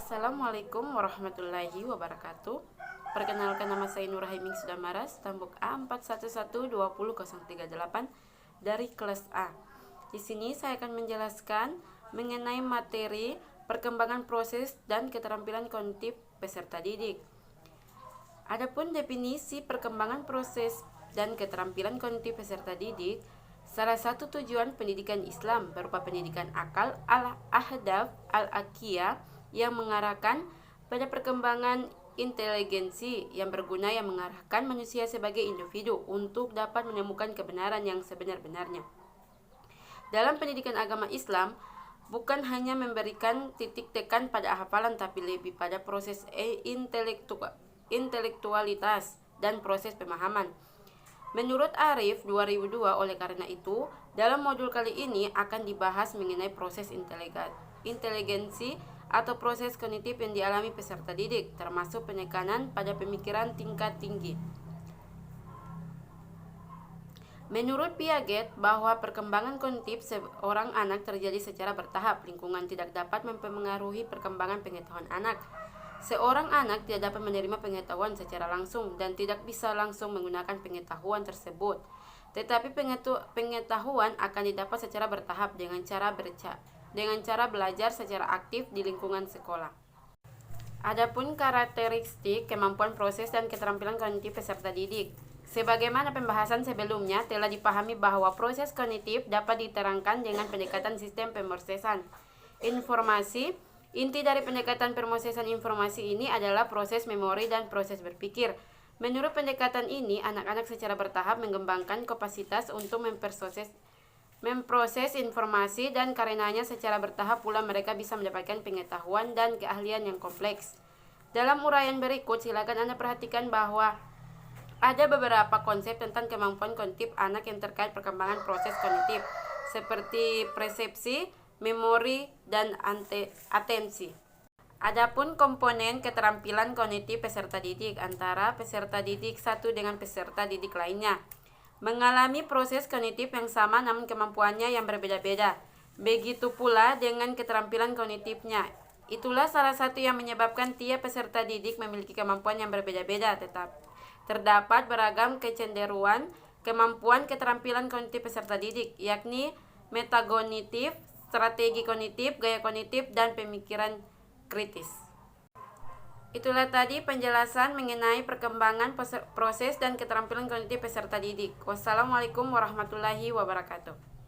Assalamualaikum warahmatullahi wabarakatuh. Perkenalkan, nama saya Nurhaiming Sudamaras, tambuk A41120038 dari kelas A. Di sini saya akan menjelaskan mengenai materi perkembangan proses dan keterampilan kognitif peserta didik. Adapun definisi perkembangan proses dan keterampilan kognitif peserta didik, salah satu tujuan pendidikan Islam berupa pendidikan akal al-ahdaf al-aqiyah yang mengarahkan pada perkembangan inteligensi yang berguna yang mengarahkan manusia sebagai individu untuk dapat menemukan kebenaran yang sebenar-benarnya. Dalam pendidikan agama Islam, bukan hanya memberikan titik tekan pada hafalan, tapi lebih pada proses intelektualitas dan proses pemahaman. Menurut Arif 2002, oleh karena itu, dalam modul kali ini akan dibahas mengenai proses inteligensi atau proses kognitif yang dialami peserta didik, termasuk penekanan pada pemikiran tingkat tinggi. Menurut Piaget, bahwa perkembangan kognitif seorang anak terjadi secara bertahap. Lingkungan tidak dapat mempengaruhi perkembangan pengetahuan anak. Seorang anak tidak dapat menerima pengetahuan secara langsung dan tidak bisa langsung menggunakan pengetahuan tersebut. Tetapi pengetahuan akan didapat secara bertahap dengan cara belajar secara aktif di lingkungan sekolah. Adapun karakteristik, kemampuan proses dan keterampilan kognitif peserta didik. Sebagaimana pembahasan sebelumnya, telah dipahami bahwa proses kognitif dapat diterangkan dengan pendekatan sistem pemrosesan informasi. Inti dari pendekatan pemrosesan informasi ini adalah proses memori dan proses berpikir. Menurut pendekatan ini, anak-anak secara bertahap mengembangkan kapasitas untuk memproses informasi, dan karenanya secara bertahap pula mereka bisa mendapatkan pengetahuan dan keahlian yang kompleks. Dalam uraian berikut, silakan Anda perhatikan bahwa ada beberapa konsep tentang kemampuan kognitif anak yang terkait perkembangan proses kognitif, seperti persepsi, memori, dan atensi. Adapun komponen keterampilan kognitif peserta didik antara peserta didik satu dengan peserta didik lainnya mengalami proses kognitif yang sama, namun kemampuannya yang berbeda-beda. Begitu pula dengan keterampilan kognitifnya. Itulah salah satu yang menyebabkan tiap peserta didik memiliki kemampuan yang berbeda-beda. Terdapat beragam kecenderungan kemampuan keterampilan kognitif peserta didik, yakni metagonitif, strategi kognitif, gaya kognitif, dan pemikiran kritis. Itulah tadi penjelasan mengenai perkembangan proses dan keterampilan kognitif peserta didik. Wassalamualaikum warahmatullahi wabarakatuh.